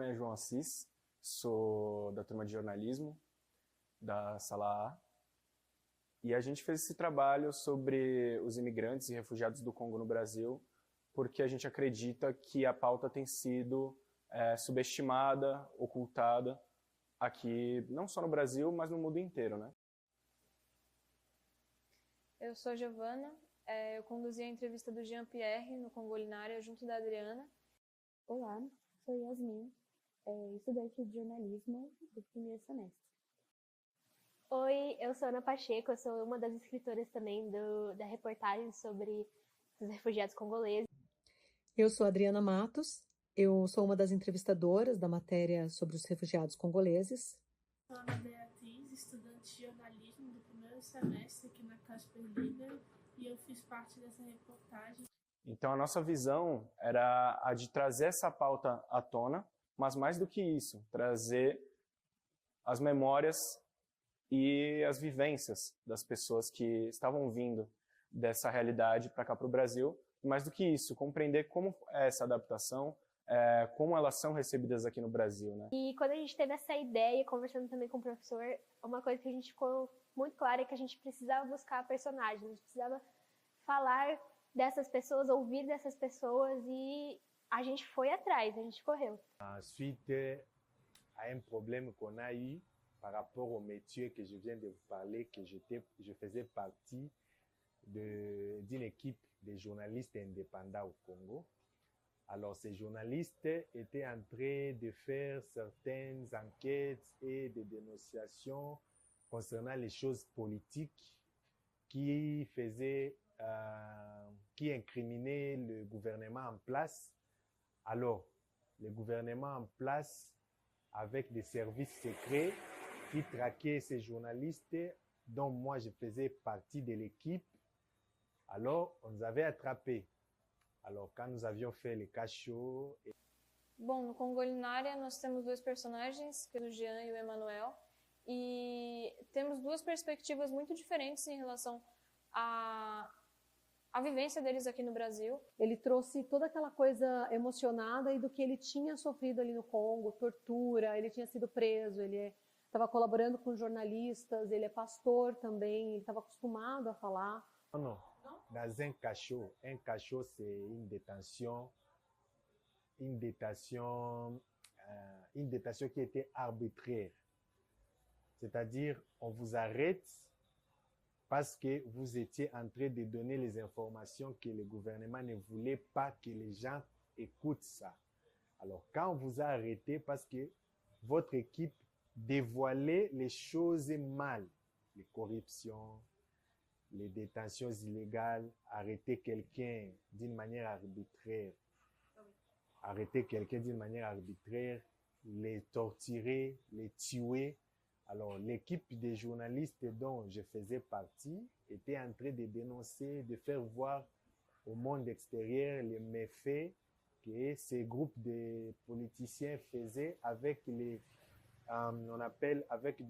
nome é João Assis, sou da turma de jornalismo da Sala A. E a gente fez esse trabalho sobre os imigrantes e refugiados do Congo no Brasil, porque a gente acredita que a pauta tem sido subestimada, ocultada, aqui não só no Brasil, mas no mundo inteiro, né? Eu sou Giovana, eu conduzi a entrevista do Jean-Pierre no Congolinária junto da Adriana. Olá, sou Yasmin, estudante de jornalismo do primeiro semestre. Oi, eu sou Ana Pacheco, eu sou uma das escritoras também da reportagem sobre os refugiados congoleses. Eu sou Adriana Matos, eu sou uma das entrevistadoras da matéria sobre os refugiados congoleses. Sou Ana Beatriz, estudante de jornalismo do primeiro semestre aqui na Casper Liber, e eu fiz parte dessa reportagem. Então a nossa visão era a de trazer essa pauta à tona, mas mais do que isso, trazer as memórias e as vivências das pessoas que estavam vindo dessa realidade para cá para o Brasil. E mais do que isso, compreender como é essa adaptação, como elas são recebidas aqui no Brasil, né? E quando a gente teve essa ideia, conversando também com o professor, uma coisa que a gente ficou muito clara é que a gente precisava buscar personagens, a gente precisava falar dessas pessoas, ouvir dessas pessoas, e a gente foi atrás, a gente correu. Suite a un problème qu'on a eu par rapport au métier que je viens de vous parler, que je faisais partie d'une équipe de journalistes indépendants au Congo. Alors, ces journalistes étaient en train de faire certaines enquêtes et des dénonciations concernant les choses politiques qui incriminaient le gouvernement en place. Alors, le gouvernement en place, avec des services secrets, qui traquaient ces journalistes, dont moi je faisais partie de l'équipe. Alors, on nous avait attrapés. Alors, quand nous avions fait les cachots... Bom, no Congolinária nós temos dois personagens, que é o Jean e o Emanuel, e temos duas perspectivas muito diferentes em relação à vivência deles aqui no Brasil. Ele trouxe toda aquela coisa emocionada e do que ele tinha sofrido ali no Congo, tortura, ele tinha sido preso, ele estava colaborando com jornalistas, ele é pastor também, ele estava acostumado a falar. Non, dans un cachot c'est une détention qui était arbitraire. C'est-à-dire, on vous arrête parce que vous étiez en train de donner les informations que le gouvernement ne voulait pas que les gens écoutent ça. Alors, quand on vous a arrêté parce que votre équipe dévoilait les choses mal, les corruptions, les détentions illégales, arrêter quelqu'un d'une manière arbitraire, les torturer, les tuer. Alors, l'équipe des journalistes dont je faisais partie était en train de dénoncer, de faire voir au monde extérieur les méfaits que ces groupes de politiciens faisaient avec les, avec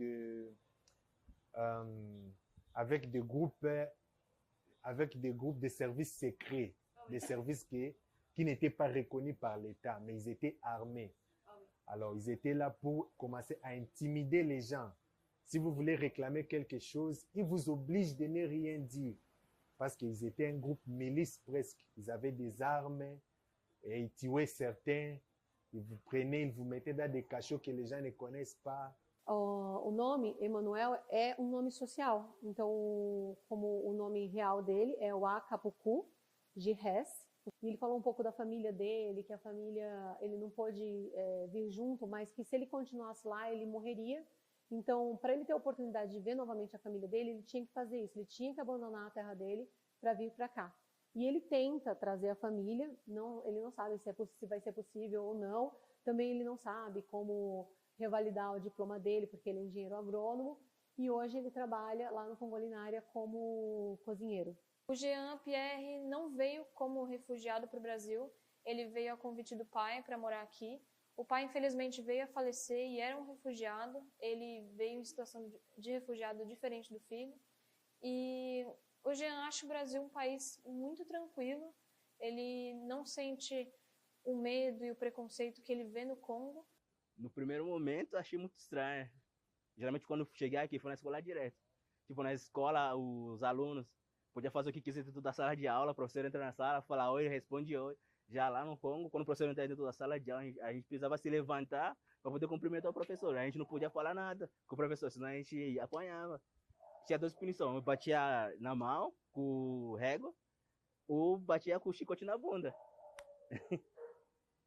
des groupes de services secrets, des services qui n'étaient pas reconnus par l'État, mais ils étaient armés. Alors, ils étaient là pour commencer à intimider les gens. Si vous voulez réclamer quelque chose, ils vous obligent de ne rien dire. Parce qu'ils étaient un groupe milice presque. Ils avaient des armes et ils tuaient certains. Ils vous prenaient, ils vous mettaient dans des cachots que les gens ne connaissent pas. O nome Emanuel é um nome social. Então, como o nome real dele é o Akapuku Girres. E ele falou um pouco da família dele, que a família, ele não pôde vir junto, mas que se ele continuasse lá, ele morreria. Então, para ele ter a oportunidade de ver novamente a família dele, ele tinha que fazer isso, ele tinha que abandonar a terra dele para vir para cá. E ele tenta trazer a família, ele não sabe se vai ser possível ou não, também ele não sabe como revalidar o diploma dele, porque ele é engenheiro agrônomo, e hoje ele trabalha lá no Congolinária como cozinheiro. O Jean-Pierre não veio como refugiado para o Brasil, ele veio a convite do pai para morar aqui. O pai, infelizmente, veio a falecer e era um refugiado. Ele veio em situação de refugiado diferente do filho. E o Jean acha o Brasil um país muito tranquilo. Ele não sente o medo e o preconceito que ele vê no Congo. No primeiro momento, achei muito estranho. Geralmente, quando eu cheguei aqui, foi na escola direto. Tipo, na escola, os alunos podiam fazer o que quisesse dentro da sala de aula, o professor entra na sala, fala oi, responde oi. Já lá no Congo, quando o professor entra dentro da sala de aula, a gente precisava se levantar para poder cumprimentar o professor. A gente não podia falar nada com o professor, senão a gente apanhava. Tinha duas punições, eu batia na mão com régua, ou batia com o chicote na bunda.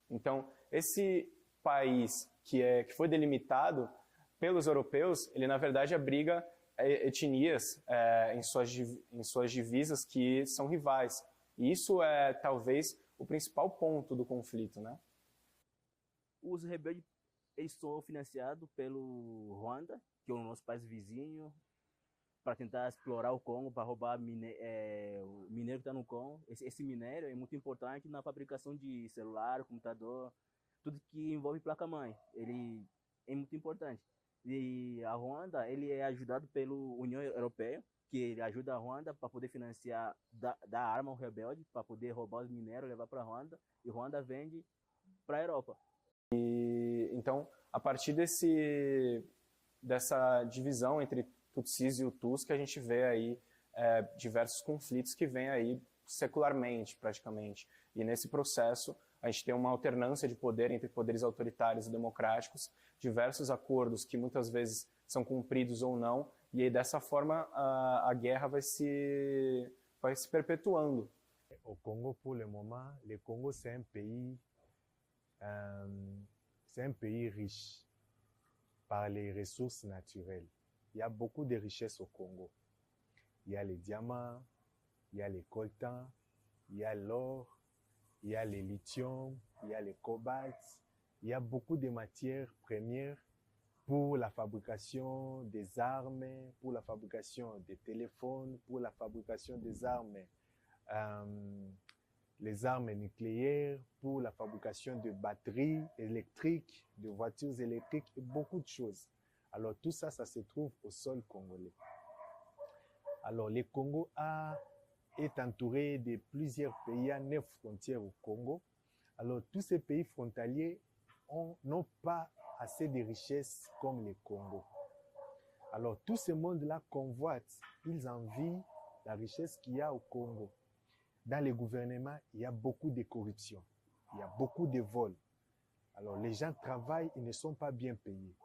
Então, esse país que foi delimitado pelos europeus, ele na verdade abriga etnias em suas divisas que são rivais. E isso é talvez o principal ponto do conflito, né? Os rebeldes eles são financiados pelo Ruanda, que é o nosso país vizinho, para tentar explorar o Congo, para roubar o minério que está no Congo. Esse minério é muito importante na fabricação de celular, computador, tudo que envolve placa-mãe. Ele é muito importante. E a Ruanda ele é ajudado pela União Europeia, que ele ajuda a Ruanda para poder financiar, dar arma ao rebelde, para poder roubar os minérios, levar para a Ruanda, e Ruanda vende para a Europa. Então, a partir dessa divisão entre Tutsis e Hutus, que a gente vê aí diversos conflitos que vêm aí secularmente, praticamente. E nesse processo, a gente tem uma alternância de poder entre poderes autoritários e democráticos, diversos acordos que muitas vezes são cumpridos ou não, e aí dessa forma a guerra vai se perpetuando. Au Congo, pour le moment, le Congo, c'est un pays riche par les ressources naturelles. Il y a beaucoup de richesses au Congo. Il y a les diamants, il y a les coltans, il y a l'or, il y a les lithium, il y a les cobalt. Il y a beaucoup de matières premières pour la fabrication des armes, pour la fabrication des téléphones, pour la fabrication des armes, les armes nucléaires, pour la fabrication de batteries électriques, de voitures électriques et beaucoup de choses. Alors tout ça, ça se trouve au sol congolais. Alors le Congo est entouré de plusieurs pays, il y a 9 frontières au Congo. Alors tous ces pays frontaliers n'ont pas assez de richesses comme le Congo. Alors tout ce monde-là convoite, ils envient la richesse qu'il y a au Congo. Dans les gouvernements, il y a beaucoup de corruption, il y a beaucoup de vols. Alors les gens travaillent, ils ne sont pas bien payés.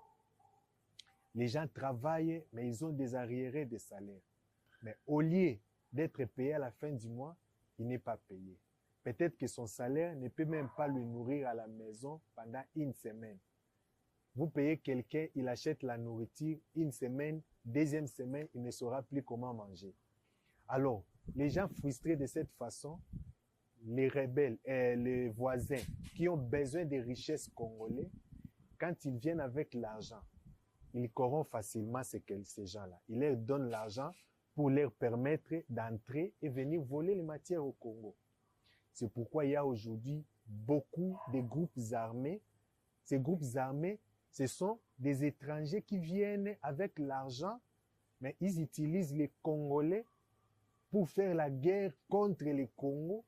Les gens travaillent, mais ils ont des arriérés de salaire. Mais au lieu d'être payé à la fin du mois, il n'est pas payé. Peut-être que son salaire ne peut même pas le nourrir à la maison pendant une semaine. Vous payez quelqu'un, il achète la nourriture une semaine, deuxième semaine, il ne saura plus comment manger. Alors, les gens frustrés de cette façon, les rebelles, les voisins qui ont besoin des richesses congolaises, quand ils viennent avec l'argent, ils corrompent facilement ces gens-là. Ils leur donnent l'argent pour leur permettre d'entrer et venir voler les matières au Congo. C'est pourquoi il y a aujourd'hui beaucoup de groupes armés. Ces groupes armés, ce sont des étrangers qui viennent avec l'argent, mais ils utilisent les Congolais pour faire la guerre contre les Congos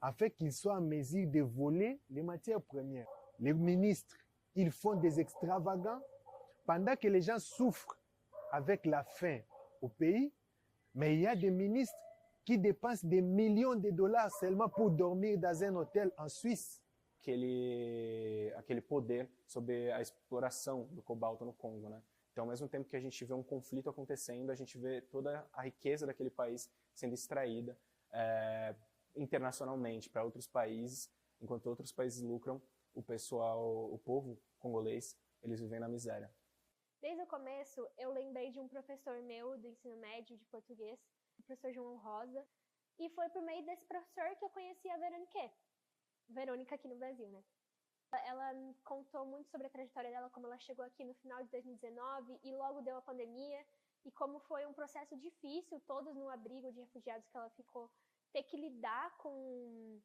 afin qu'ils soient en mesure de voler les matières premières. Les ministres, ils font des extravagants pendant que les gens souffrent avec la faim au pays, mais il y a des ministres qui dépensent des millions de dollars seulement pour dormir dans un hôtel en Suisse. Aquele poder sobre a exploração do cobalto no Congo, né? Então, ao mesmo tempo que a gente vê um conflito acontecendo, a gente vê toda a riqueza daquele país sendo extraída internacionalmente para outros países, enquanto outros países lucram, o povo congolês, eles vivem na miséria. Desde o começo, eu lembrei de um professor meu do ensino médio de português, o professor João Rosa, e foi por meio desse professor que eu conheci a Verônica aqui no Brasil, né? Ela contou muito sobre a trajetória dela, como ela chegou aqui no final de 2019 e logo deu a pandemia, e como foi um processo difícil, todos no abrigo de refugiados que ela ficou, ter que lidar com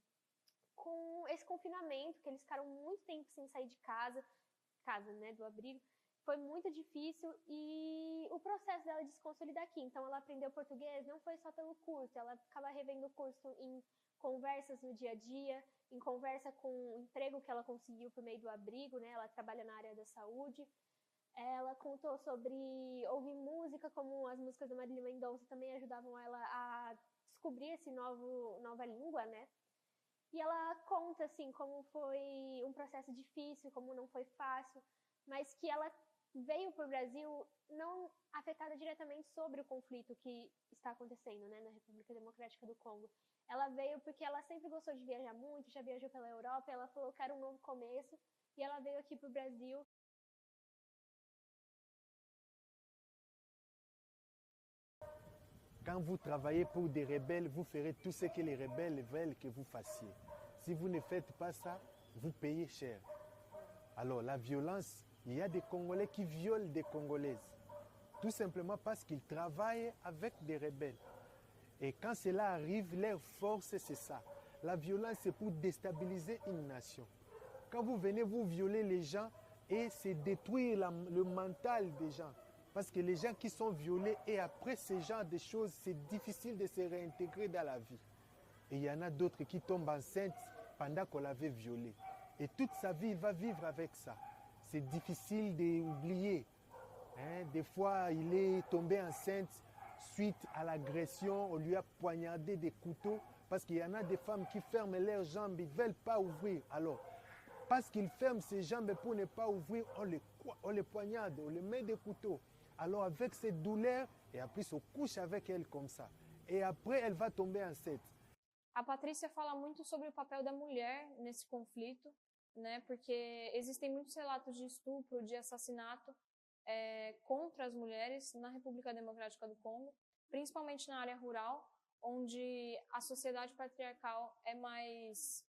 esse confinamento, que eles ficaram muito tempo sem sair de casa, né, do abrigo. foi muito difícil e o processo dela de se consolidar aqui. Então, ela aprendeu português não foi só pelo curso, ela acaba revendo o curso em conversas no dia a dia, em conversa com o emprego que ela conseguiu por meio do abrigo, né? Ela trabalha na área da saúde. Ela contou sobre ouvir música, como as músicas da Marília Mendonça também ajudavam ela a descobrir esse nova língua, né? E ela conta, assim, como foi um processo difícil, como não foi fácil, mas que ela veio para o Brasil não afetada diretamente sobre o conflito que está acontecendo, né, na República Democrática do Congo. Ela veio porque ela sempre gostou de viajar muito, já viajou pela Europa, ela falou que era um novo começo, e ela veio aqui para o Brasil. Quand vous travaillez pour des rebelles, vous ferez tout ce que les rebelles veulent que vous fassiez. Si vous ne faites pas ça, vous payez cher. Alors la violence, il y a des Congolais qui violent des Congolaises. Tout simplement parce qu'ils travaillent avec des rebelles. Et quand cela arrive, leur force, c'est ça. La violence, c'est pour déstabiliser une nation. Quand vous venez, vous violer les gens et c'est détruire le mental des gens. Parce que les gens qui sont violés et après ce genre de choses, c'est difficile de se réintégrer dans la vie. Et il y en a d'autres qui tombent enceintes pendant qu'on l'avait violé. Et toute sa vie, il va vivre avec ça. C'est difficile d'oublier. Des fois, il est tombé enceinte suite à l'agression. On lui a poignardé des couteaux. Parce qu'il y en a des femmes qui ferment leurs jambes, ils ne veulent pas ouvrir. Alors, parce qu'ils ferment ses jambes pour ne pas ouvrir, on les poignarde, on les met des couteaux. Alors avec cette douleur, et après on couche avec elle comme ça. Et après, elle va tomber enceinte. A Patrícia fala muito sobre o papel da mulher nesse conflito, né? Porque existem muitos relatos de estupro, de assassinato contra as mulheres na República Democrática do Congo, principalmente na área rural, onde a sociedade patriarcal é mais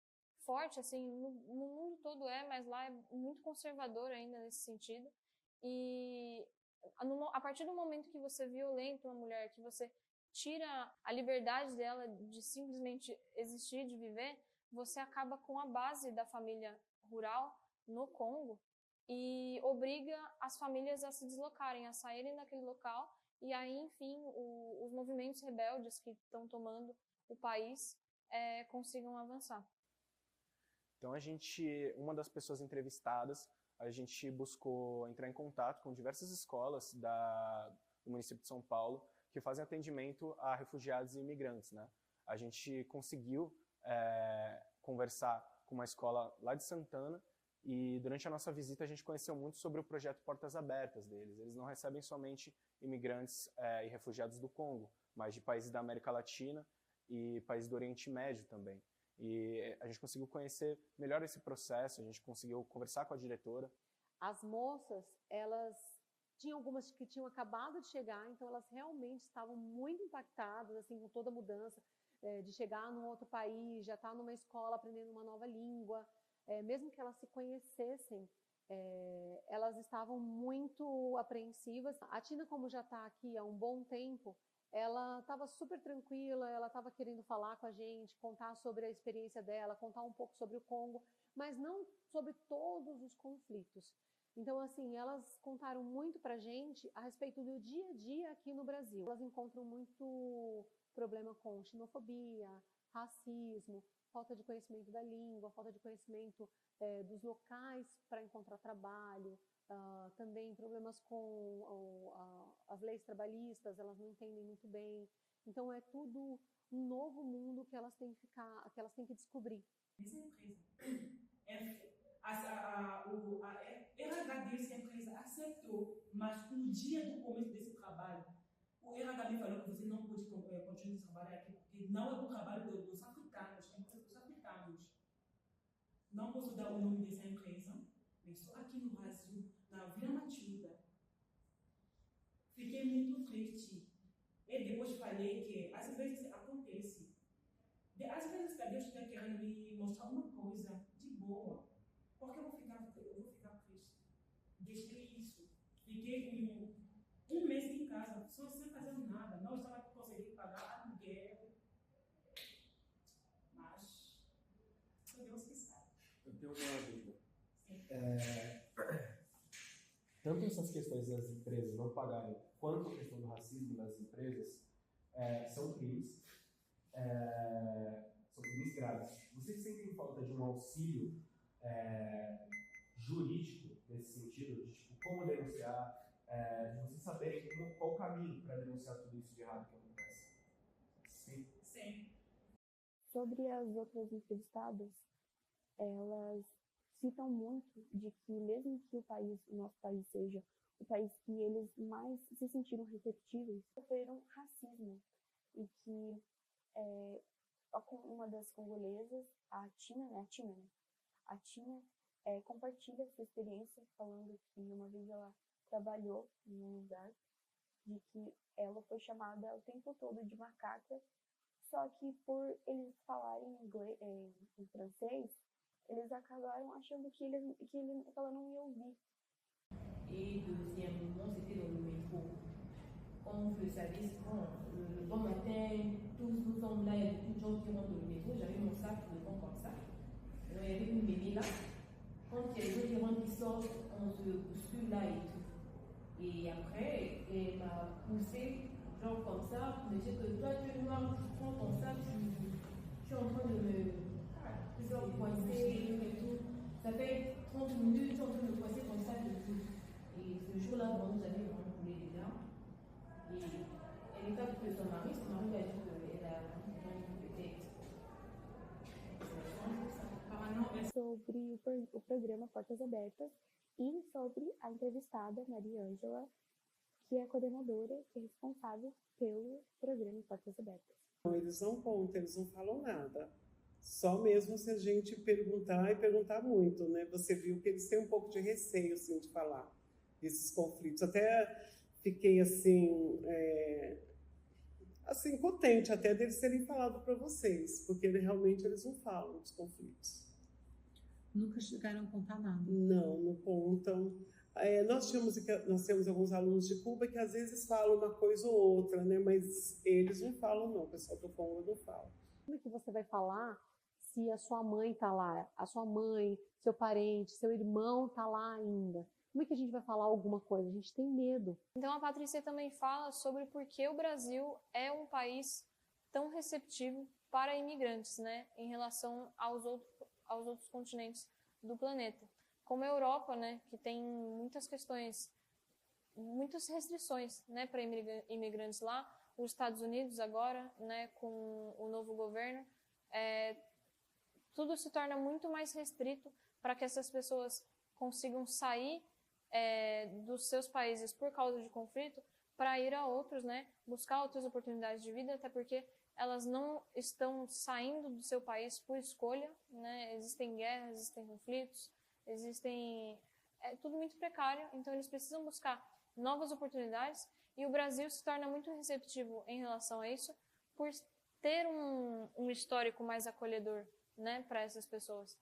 forte, assim, no mundo todo mas lá é muito conservador ainda nesse sentido. E a partir do momento que você violenta uma mulher, que você tira a liberdade dela de simplesmente existir, de viver, você acaba com a base da família rural no Congo e obriga as famílias a se deslocarem, a saírem daquele local e aí, enfim, os movimentos rebeldes que estão tomando o país consigam avançar. Então uma das pessoas entrevistadas, a gente buscou entrar em contato com diversas escolas do município de São Paulo que fazem atendimento a refugiados e imigrantes, né? A gente conseguiu conversar com uma escola lá de Santana e durante a nossa visita a gente conheceu muito sobre o projeto Portas Abertas deles. Eles não recebem somente imigrantes e refugiados do Congo, mas de países da América Latina e países do Oriente Médio também. E a gente conseguiu conhecer melhor esse processo, a gente conseguiu conversar com a diretora. As moças, elas tinham algumas que tinham acabado de chegar, então elas realmente estavam muito impactadas assim, com toda a mudança, de chegar num outro país, já estar numa escola aprendendo uma nova língua, mesmo que elas se conhecessem, elas estavam muito apreensivas. A Tina, como já está aqui há um bom tempo, ela estava super tranquila, ela estava querendo falar com a gente, contar sobre a experiência dela, contar um pouco sobre o Congo, mas não sobre todos os conflitos. Então, assim, elas contaram muito pra gente a respeito do dia a dia aqui no Brasil. Elas encontram muito problema com xenofobia, racismo, falta de conhecimento da língua, falta de conhecimento dos locais para encontrar trabalho, também problemas com as leis trabalhistas, elas não entendem muito bem. Então é tudo um novo mundo que elas têm que descobrir. Essa empresa, a RH dessa empresa aceitou, mas no dia do começo desse trabalho, o RH me falou que você não pode continuar a trabalhar aqui, porque não é o trabalho dos africanos, é dos africanos. Não posso dar o nome dessa empresa, mas só aqui no Brasil, na Vila Matilda. Fiquei muito triste. E depois falei que às vezes acontece. Às vezes que Deus está querendo me mostrar uma coisa de boa. Porque eu vou ficar triste. Deixei isso. Fiquei um mês em casa, só sem fazer nada. Não estava conseguindo pagar aluguel. Mas só Deus que sabe. Eu tenho uma dúvida. tanto essas questões das empresas não pagarem, quanto a questão do racismo nas empresas, são crimes graves. Vocês sentem falta de um auxílio jurídico nesse sentido, de tipo, como denunciar, de vocês saberem qual o caminho para denunciar tudo isso de errado que acontece? Sim. Sim. Sobre as outras entrevistadas, elas citam muito de que mesmo que o nosso país seja o país que eles mais se sentiram receptíveis, sofreram racismo e que uma das congolesas, a Tina, compartilha essa experiência falando que uma vez ela trabalhou em um lugar de que ela foi chamada o tempo todo de macaca, só que por eles falarem em francês, eles acabaram achando que ela não ia ouvir. Et deuxièmement, c'était dans le métro. Comme vous le savez, le bon matin, tous nous sommes là, il y a beaucoup de gens qui rentrent dans le métro. J'avais mon sac devant comme ça. Il y avait une mémé là. Quand il y a des gens qui rentrent, qui sortent, on se bouscule là et tout. Et après, elle m'a poussé, genre comme ça, pour me dire que toi, tu es noir, tu prends ton sac, tu es en train de me coincer et tout. Ça fait 30 minutes, tu es en train de me coincer comme ça et tout. Et ce jour-là, bon, nous avions vraiment coulé des larmes. Et elle était avec son mari lui a dit qu'elle a peut-être. Sobre o programa Portas Abertas e sobre a entrevistada Maria Ângela, que é coordenadora e responsável pelo programa Portas Abertas. Eles não contam, eles não falam nada. Só mesmo se a gente perguntar e perguntar muito, né? Você viu que eles têm um pouco de receio, assim, de falar desses conflitos. Até fiquei, assim, contente até deles terem falado para vocês, porque realmente eles não falam dos conflitos. Nunca chegaram a contar nada? Não contam. Nós temos alguns alunos de Cuba que às vezes falam uma coisa ou outra, né? Mas eles não falam, não. O pessoal do Congo não fala. Como é que você vai falar se a sua mãe está lá? A sua mãe, seu parente, seu irmão está lá ainda? Como é que a gente vai falar alguma coisa? A gente tem medo. Então a Patrícia também fala sobre por que o Brasil é um país tão receptivo para imigrantes, né? Em relação aos outros continentes do planeta. Como a Europa, né, que tem muitas questões, muitas restrições, né, para imigrantes lá, os Estados Unidos agora, né, com o novo governo, tudo se torna muito mais restrito para que essas pessoas consigam sair dos seus países por causa de conflito para ir a outros, né, buscar outras oportunidades de vida, até porque elas não estão saindo do seu país por escolha, né? Existem guerras, existem conflitos, é tudo muito precário, então eles precisam buscar novas oportunidades e o Brasil se torna muito receptivo em relação a isso por ter um histórico mais acolhedor, né, para essas pessoas.